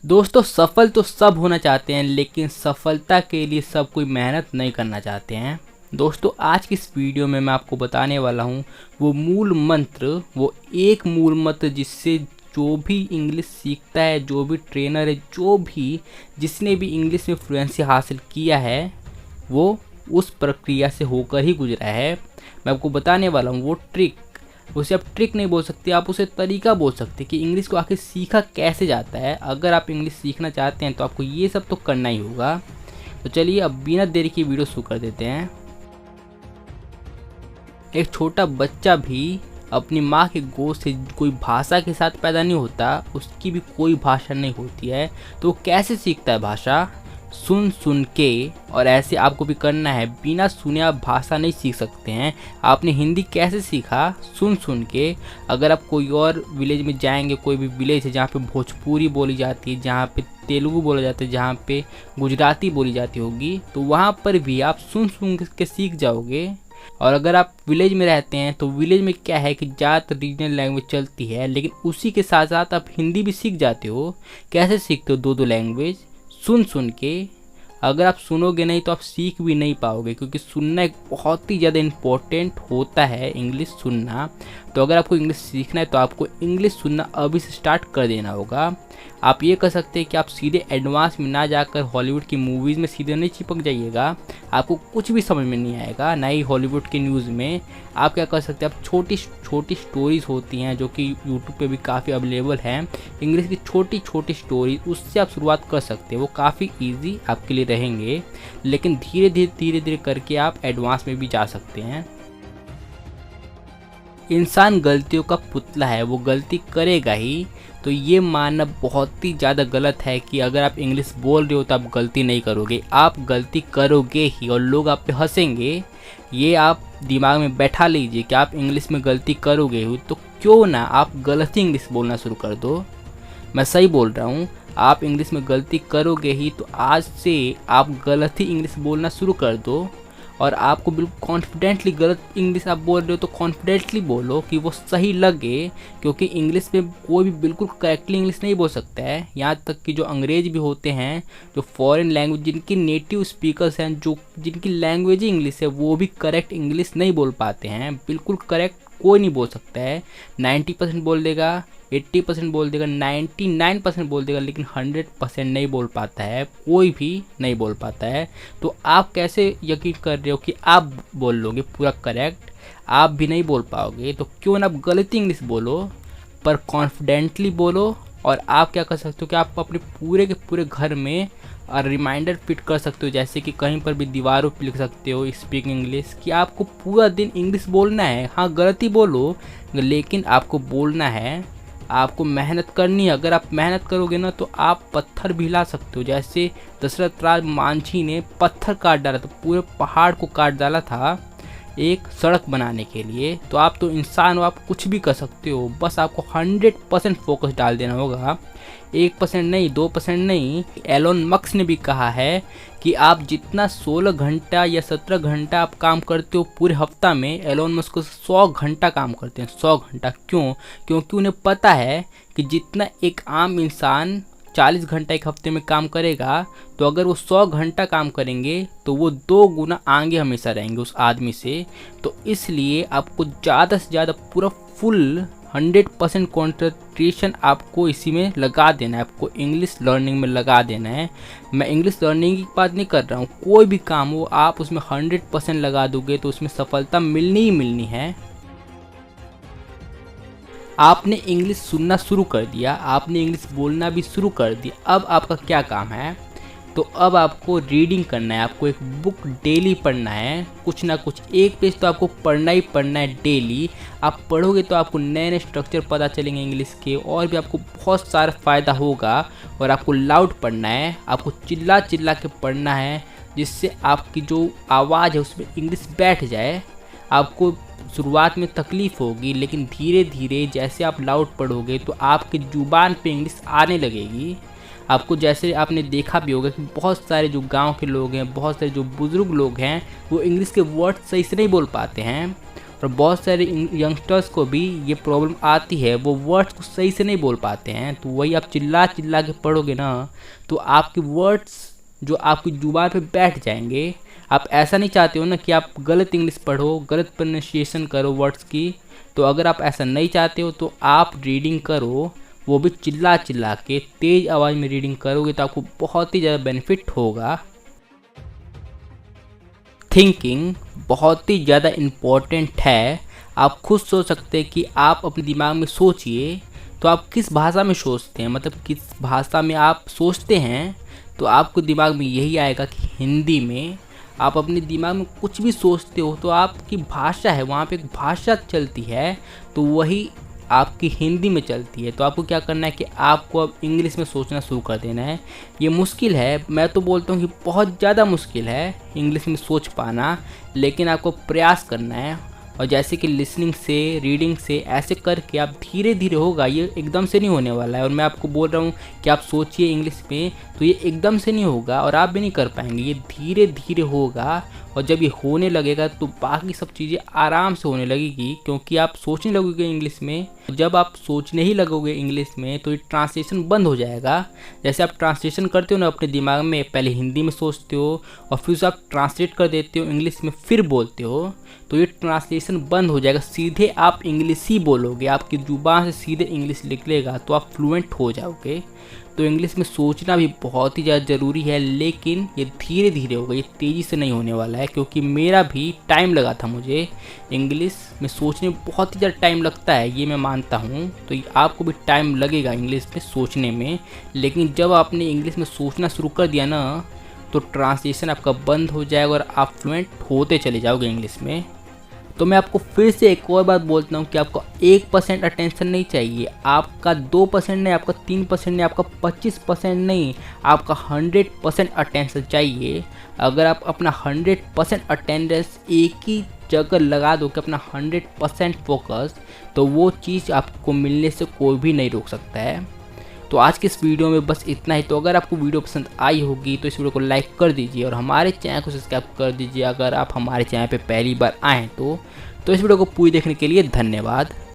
दोस्तों सफल तो सब होना चाहते हैं, लेकिन सफलता के लिए सब कोई मेहनत नहीं करना चाहते हैं। दोस्तों आज की इस वीडियो में मैं आपको बताने वाला हूँ वो मूल मंत्र, वो एक मूल मंत्र जिससे जो भी इंग्लिश सीखता है, जो भी ट्रेनर है, जो भी जिसने भी इंग्लिश में फ्लुएंसी हासिल किया है, वो उस प्रक्रिया से होकर ही गुजरा है। मैं आपको बताने वाला हूँ वो ट्रिक। उसे आप ट्रिक नहीं बोल सकते, आप उसे तरीका बोल सकते कि इंग्लिश को आखिर सीखा कैसे जाता है। अगर आप इंग्लिश सीखना चाहते हैं तो आपको ये सब तो करना ही होगा। तो चलिए अब बिना देरी की वीडियो शुरू कर देते हैं। एक छोटा बच्चा भी अपनी माँ के गोद से कोई भाषा के साथ पैदा नहीं होता, उसकी भी कोई भाषा नहीं होती है, तो वो कैसे सीखता है भाषा? सुन सुन के। और ऐसे आपको भी करना है, बिना सुने आप भाषा नहीं सीख सकते हैं। आपने हिंदी कैसे सीखा? सुन सुन के। अगर आप कोई और विलेज में जाएंगे, कोई भी विलेज है जहाँ पे भोजपुरी बोली जाती है, जहाँ पे तेलुगु बोला जाता है, जहाँ पे गुजराती बोली जाती होगी, तो वहाँ पर भी आप सुन सुन के सीख जाओगे। और अगर आप विलेज में रहते हैं तो विलेज में क्या है कि ज़्यादातर रीजनल लैंग्वेज चलती है, लेकिन उसी के साथ साथ आप हिंदी भी सीख जाते हो। कैसे सीखते हो? दो लैंग्वेज सुन सुन के। अगर आप सुनोगे नहीं तो आप सीख भी नहीं पाओगे, क्योंकि सुनना एक बहुत ही ज़्यादा इम्पोर्टेंट होता है, इंग्लिश सुनना। तो अगर आपको इंग्लिश सीखना है तो आपको इंग्लिश सुनना अभी से स्टार्ट कर देना होगा। आप ये कर सकते हैं कि आप सीधे एडवांस में ना जाकर हॉलीवुड की मूवीज़ में सीधे नहीं चिपक जाइएगा, आपको कुछ भी समझ में नहीं आएगा, ना ही हॉलीवुड के न्यूज़ में। आप क्या कर सकते हैं, आप छोटी छोटी स्टोरीज़ होती हैं जो कि यूट्यूब पे भी काफ़ी अवेलेबल हैं, इंग्लिश की छोटी छोटी स्टोरीज, उससे आप शुरुआत कर सकते हैं। वो काफ़ी ईजी आपके लिए रहेंगे, लेकिन धीरे धीरे करके आप एडवांस में भी जा सकते हैं। इंसान गलतियों का पुतला है, वो गलती करेगा ही। तो ये मानना बहुत ही ज़्यादा गलत है कि अगर आप इंग्लिश बोल रहे हो तो आप गलती नहीं करोगे। आप गलती करोगे ही और लोग आप पे हंसेंगे। ये आप दिमाग में बैठा लीजिए कि आप इंग्लिश में गलती करोगे ही, तो क्यों ना आप गलत ही इंग्लिश बोलना शुरू कर दो। मैं सही बोल रहा हूँ, आप इंग्लिश में गलती करोगे ही, तो आज से आप गलत ही इंग्लिश बोलना शुरू कर दो। और आपको बिल्कुल कॉन्फिडेंटली गलत इंग्लिश आप बोल रहे हो तो कॉन्फिडेंटली बोलो कि वो सही लगे, क्योंकि इंग्लिश में कोई भी बिल्कुल करेक्टली इंग्लिश नहीं बोल सकता है। यहाँ तक कि जो अंग्रेज भी होते हैं, जो फॉरेन लैंग्वेज जिनकी नेटिव स्पीकर्स हैं, जो जिनकी लैंग्वेज ही इंग्लिश है, वो भी करेक्ट इंग्लिश नहीं बोल पाते हैं। बिल्कुल करेक्ट कोई नहीं बोल सकता है। 90% बोल देगा, 80% बोल देगा, 99% बोल देगा, लेकिन 100% नहीं बोल पाता है, कोई भी नहीं बोल पाता है। तो आप कैसे यकीन कर रहे हो कि आप बोल लोगे पूरा करेक्ट? आप भी नहीं बोल पाओगे। तो क्यों ना आप गलत इंग्लिश बोलो, पर कॉन्फिडेंटली बोलो। और आप क्या कर सकते हो कि आप अपने पूरे के पूरे घर में रिमाइंडर फिट कर सकते हो, जैसे कि कहीं पर भी दीवारों पर लिख सकते हो स्पीक इंग्लिश, कि आपको पूरा दिन इंग्लिश बोलना है। हाँ गलती बोलो, लेकिन आपको बोलना है, आपको मेहनत करनी है। अगर आप मेहनत करोगे ना तो आप पत्थर भी हिला सकते हो। जैसे दशरथ राज मांझी ने पत्थर काट डाला था, पूरे पहाड़ को काट डाला था एक सड़क बनाने के लिए। तो आप तो इंसान हो, आप कुछ भी कर सकते हो, बस आपको 100% फोकस डाल देना होगा। 1% नहीं, 2% नहीं। एलोन मस्क ने भी कहा है कि आप जितना 16 घंटा या 17 घंटा आप काम करते हो पूरे हफ्ता में, एलोन मस्क 100 घंटा काम करते हैं। 100 घंटा क्यों? क्योंकि उन्हें पता है कि जितना एक आम इंसान 40 घंटा एक हफ्ते में काम करेगा, तो अगर वो 100 घंटा काम करेंगे तो वो 2 गुना आगे हमेशा रहेंगे उस आदमी से। तो इसलिए आपको ज़्यादा से ज़्यादा पूरा फुल 100% कॉन्सेंट्रेशन आपको इसी में लगा देना है, आपको इंग्लिश लर्निंग में लगा देना है। मैं इंग्लिश लर्निंग की बात नहीं कर रहा हूँ, कोई भी काम हो आप उसमें 100% लगा दोगे तो उसमें सफलता मिलनी ही मिलनी है। आपने इंग्लिश सुनना शुरू कर दिया, आपने इंग्लिश बोलना भी शुरू कर दिया। अब आपका क्या काम है? तो अब आपको रीडिंग करना है, आपको एक बुक डेली पढ़ना है, कुछ ना कुछ एक पेज तो आपको पढ़ना ही पढ़ना है डेली। आप पढ़ोगे तो आपको नए नए स्ट्रक्चर पता चलेंगे इंग्लिश के, और भी आपको बहुत सारा फ़ायदा होगा। और आपको लाउड पढ़ना है, आपको चिल्ला चिल्ला के पढ़ना है, जिससे आपकी जो आवाज़ है उसमें इंग्लिश बैठ जाए। आपको शुरुआत में तकलीफ़ होगी, लेकिन धीरे धीरे जैसे आप लाउड पढ़ोगे तो आपकी ज़ुबान पे इंग्लिश आने लगेगी। आपको जैसे आपने देखा भी होगा कि बहुत सारे जो गांव के लोग हैं, बहुत सारे जो बुज़ुर्ग लोग हैं, वो इंग्लिश के वर्ड सही से नहीं बोल पाते हैं। और बहुत सारे यंगस्टर्स को भी ये प्रॉब्लम आती है, वो वर्ड्स को सही से नहीं बोल पाते हैं। तो वही आप चिल्ला चिल्ला के पढ़ोगे ना तो आपके वर्ड्स जो आपकी जुबान पे बैठ जाएंगे। आप ऐसा नहीं चाहते हो ना कि आप गलत इंग्लिश पढ़ो, गलत प्रोनाउंसिएशन करो वर्ड्स की। तो अगर आप ऐसा नहीं चाहते हो तो आप रीडिंग करो, वो भी चिल्ला चिल्ला के तेज़ आवाज़ में रीडिंग करोगे तो आपको बहुत ही ज़्यादा बेनिफिट होगा। थिंकिंग बहुत ही ज़्यादा इम्पॉर्टेंट है। आप खुद सोच सकते हैं कि आप अपने दिमाग में सोचिए तो आप किस भाषा में सोचते हैं, मतलब किस भाषा में आप सोचते हैं। तो आपको दिमाग में यही आएगा कि हिंदी में। आप अपने दिमाग में कुछ भी सोचते हो तो आपकी भाषा है, वहाँ पे एक भाषा चलती है, तो वही आपकी हिंदी में चलती है। तो आपको क्या करना है कि आपको अब इंग्लिश में सोचना शुरू कर देना है। ये मुश्किल है, मैं तो बोलता हूँ कि बहुत ज़्यादा मुश्किल है इंग्लिश में सोच पाना, लेकिन आपको प्रयास करना है। और जैसे कि लिसनिंग से, रीडिंग से, ऐसे करके आप धीरे धीरे होगा, ये एकदम से नहीं होने वाला है। और मैं आपको बोल रहा हूँ कि आप सोचिए इंग्लिश में, तो ये एकदम से नहीं होगा और आप भी नहीं कर पाएंगे, ये धीरे धीरे होगा। और जब ये होने लगेगा तो बाकी सब चीज़ें आराम से होने लगेगी, क्योंकि आप सोचने लगोगे इंग्लिश में। जब आप सोचने ही लगोगे इंग्लिश में तो ये ट्रांसलेशन बंद हो जाएगा। जैसे आप ट्रांसलेशन करते हो ना अपने दिमाग में, पहले हिंदी में सोचते हो और फिर आप ट्रांसलेट कर देते हो इंग्लिश में, फिर बोलते हो, तो ये ट्रांसलेशन बंद हो जाएगा। सीधे आप इंग्लिश ही बोलोगे, आपकी ज़ुबान से सीधे इंग्लिश निकलेगा, तो आप फ्लुएंट हो जाओगे। तो इंग्लिश में सोचना भी बहुत ही ज़्यादा ज़रूरी है, लेकिन ये धीरे धीरे होगा, ये तेज़ी से नहीं होने वाला है। क्योंकि मेरा भी टाइम लगा था, मुझे इंग्लिश में सोचने में बहुत ही ज़्यादा टाइम लगता है, ये मैं मानता हूँ। तो आपको भी टाइम लगेगा इंग्लिश में सोचने में, लेकिन जब आपने इंग्लिश में सोचना शुरू कर दिया ना तो ट्रांसलेशन आपका बंद हो जाएगा और आप फ्लुएंट होते चले जाओगे इंग्लिश में। तो मैं आपको फिर से एक और बात बोलता हूँ कि आपको 1% अटेंशन नहीं चाहिए, आपका 2% नहीं, आपका 3% नहीं, आपका 25% नहीं, आपका 100% अटेंशन चाहिए। अगर आप अपना 100% अटेंडेंस एक ही जगह लगा दो कि अपना 100% फोकस, तो वो चीज़ आपको मिलने से कोई भी नहीं रोक सकता है। तो आज के इस वीडियो में बस इतना ही। तो अगर आपको वीडियो पसंद आई होगी तो इस वीडियो को लाइक कर दीजिए और हमारे चैनल को सब्सक्राइब कर दीजिए अगर आप हमारे चैनल पे पहली बार आएँ तो इस वीडियो को पूरी देखने के लिए धन्यवाद।